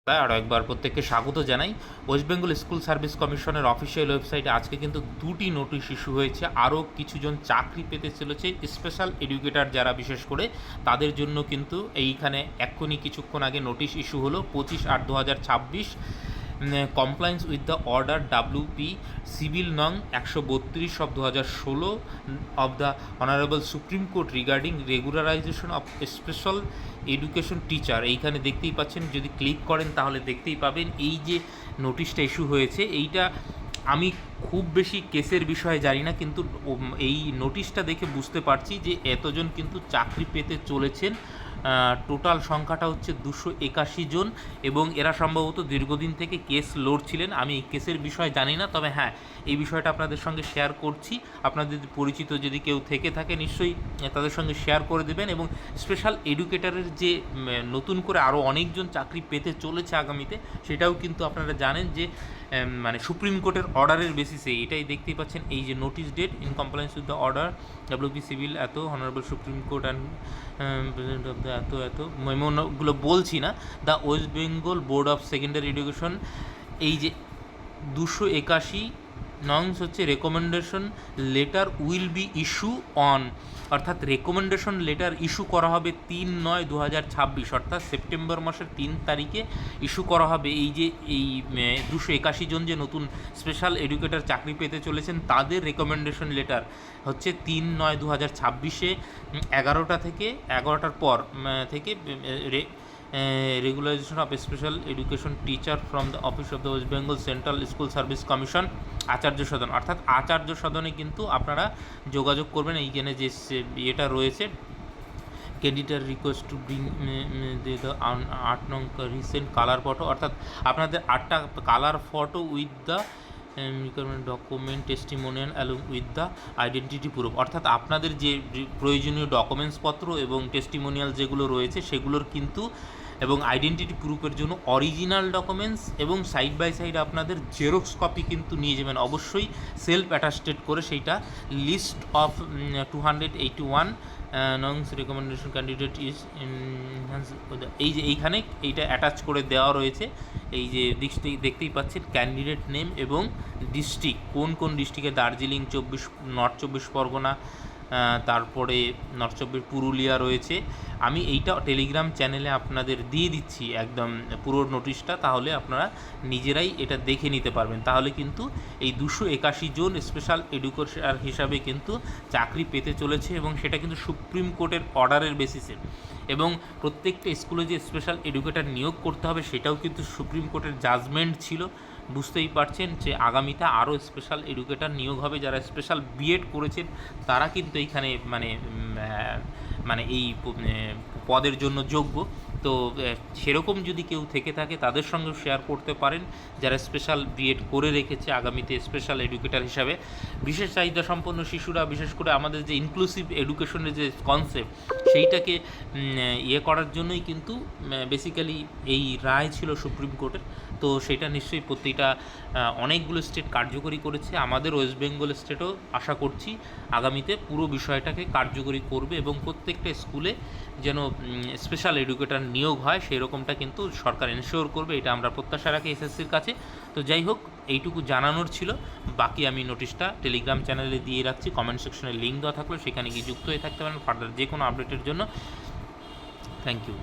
আরও একবার প্রত্যেককে স্বাগত জানাই। ওয়েস্ট বেঙ্গল স্কুল সার্ভিস কমিশনের অফিসিয়াল ওয়েবসাইটে আজকে কিন্তু দুটি নোটিশ ইস্যু হয়েছে। আরও কিছুজন চাকরি পেতে চলেছে স্পেশাল এডুকেটর যারা, বিশেষ করে তাদের জন্য কিন্তু এইখানে এক্ষুনি কিছুক্ষণ আগে নোটিশ ইস্যু হলো। 25/8/2026 compliance with the order WP civil নং 132/2016 of the honourable Supreme court regarding regularisation of special education teacher. এইখানে দেখতেই পাচ্ছেন, যদি ক্লিক করেন তাহলে দেখতেই পাবেন এই যে নোটিশটা ইস্যু হয়েছে। এইটা আমি খুব বেশি কেসের বিষয়ে জানি না, কিন্তু এই নোটিশটা দেখে বুঝতে পারছি যে এতজন কিন্তু চাকরি পেতে চলেছেন। টোটাল সংখ্যাটা হচ্ছে 281 জন, এবং এরা সম্ভবত দীর্ঘদিন থেকে কেস লড়ছিলেন। আমি এই কেসের বিষয়ে জানি না, তবে হ্যাঁ, এই বিষয়টা আপনাদের সঙ্গে শেয়ার করছি। আপনাদের পরিচিত যদি কেউ থেকে থাকে নিশ্চয়ই তাদের সঙ্গে শেয়ার করে দেবেন। এবং স্পেশাল এডুকেটরের যে নতুন করে আরও অনেকজন চাকরি পেতে চলেছে আগামীতে, সেটাও কিন্তু আপনারা জানেন যে মানে সুপ্রিম কোর্টের অর্ডারের বেসিসে। এটাই দেখতেই পাচ্ছেন, এই যে notice date in compliance with the order WP civil এত honourable Supreme Court and president of the এত মেমোগুলো বলছি না, the West Bengal Board of Secondary Education. এই যে 281 নংস হচ্ছে recommendation letter will be issue on, অর্থাৎ রেকমেন্ডেশন লেটার ইস্যু করা হবে 3/9/2026, অর্থাৎ সেপ্টেম্বর মাসের 3 তারিখে ইস্যু করা হবে। এই যে এই 281 জন যে নতুন স্পেশাল এডুকেটর চাকরি পেতে চলেছেন, তাদের রেকমেন্ডেশন লেটার হচ্ছে 3/9/2026 11টা থেকে 11টার পর থেকে regularisation of special education teacher from the office of the West Bengal Central School Service Commission Acharya Sadan, অর্থাৎ আচার্য সদনে কিন্তু আপনারা যোগাযোগ করবেন। এইখানে যে ইয়েটা রয়েছে, candidate request to bring the 8 নং রিসেন্ট কালার ফটো, অর্থাৎ আপনাদের 8টা colour photo with the requirement document testimonial along with the identity proof, অর্থাৎ আপনাদের যে প্রয়োজনীয় ডকুমেন্টসপত্র এবং টেস্টিমোনিয়াল যেগুলো রয়েছে সেগুলোর কিন্তু, এবং আইডেন্টিটি প্রুফের জন্য অরিজিনাল ডকুমেন্টস এবং সাইড বাই সাইড আপনাদের জেরক্স কপি কিন্তু নিয়ে যাবেন অবশ্যই, সেলফ অ্যাটাস্টেড করে। সেইটা লিস্ট অফ 281 নংস রেকমেন্ডেশন ক্যান্ডিডেট ইজ এই যে এইখানে এইটা অ্যাটাচ করে দেওয়া রয়েছে। এই যে দেখতেই পাচ্ছেন ক্যান্ডিডেট নেম এবং ডিস্ট্রিক্ট, কোন কোন ডিস্ট্রিক্টে, দার্জিলিং, নর্থ 24 পরগনা, তারপরে নর্থ 24 পুরুলিয়া রয়েছে। আমি এইটা টেলিগ্রাম চ্যানেলে আপনাদের দিয়ে দিচ্ছি একদম পুরো নোটিশটা, তাহলে আপনারা নিজেরাই এটা দেখে নিতে পারবেন। তাহলে কিন্তু এই 281 জন স্পেশাল এডুকেটর হিসাবে কিন্তু চাকরি পেতে চলেছে, এবং সেটা কিন্তু সুপ্রিম কোর্টের অর্ডারের বেসিসে। এবং প্রত্যেকটা স্কুলে যে স্পেশাল এডুকেটর নিয়োগ করতে হবে সেটাও কিন্তু সুপ্রিম কোর্টের জাজমেন্ট ছিল। বুঝতেই পারছেন যে আগামীতে আরও স্পেশাল এডুকেটর নিয়োগ হবে। যারা স্পেশাল বিএড করেছেন তারা কিন্তু এইখানে মানে এই পদের জন্য যোগ্য। তো সেরকম যদি কেউ থেকে থাকে তাদের সঙ্গেও শেয়ার করতে পারেন, যারা স্পেশাল বিএড করে রেখেছে আগামীতে স্পেশাল এডুকেটর হিসাবে। বিশেষ চাহিদা সম্পন্ন শিশুরা, বিশেষ করে আমাদের যে ইনক্লুসিভ এডুকেশনের যে কনসেপ্ট, সেইটাকে করার জন্যই কিন্তু বেসিক্যালি এই রায় ছিল সুপ্রিম কোর্টের। তো সেটা নিশ্চয়ই প্রতিটা অনেকগুলো স্টেট কার্যকরী করেছে। আমাদের ওয়েস্ট বেঙ্গল স্টেটও আশা করছি আগামীতে পুরো বিষয়টাকে কার্যকরী করবে, এবং প্রত্যেকটা স্কুলে যেন স্পেশাল এডুকেটর নিয়োগ হয় সেই রকমটা কিন্তু সরকার এনশিওর করবে, এটা আমরা প্রত্যাশা রাখি এসএসসির কাছে। তো যাই হোক, এইটুকু জানানোর ছিল। বাকি আমি নোটিশটা টেলিগ্রাম চ্যানেলে দিয়ে রাখছি, কমেন্ট সেকশনে লিঙ্ক দেওয়া থাকলে সেখানে গিয়ে যুক্ত হয়ে থাকতে পারেন ফার্দার যে কোনো আপডেটের জন্য। Thank you.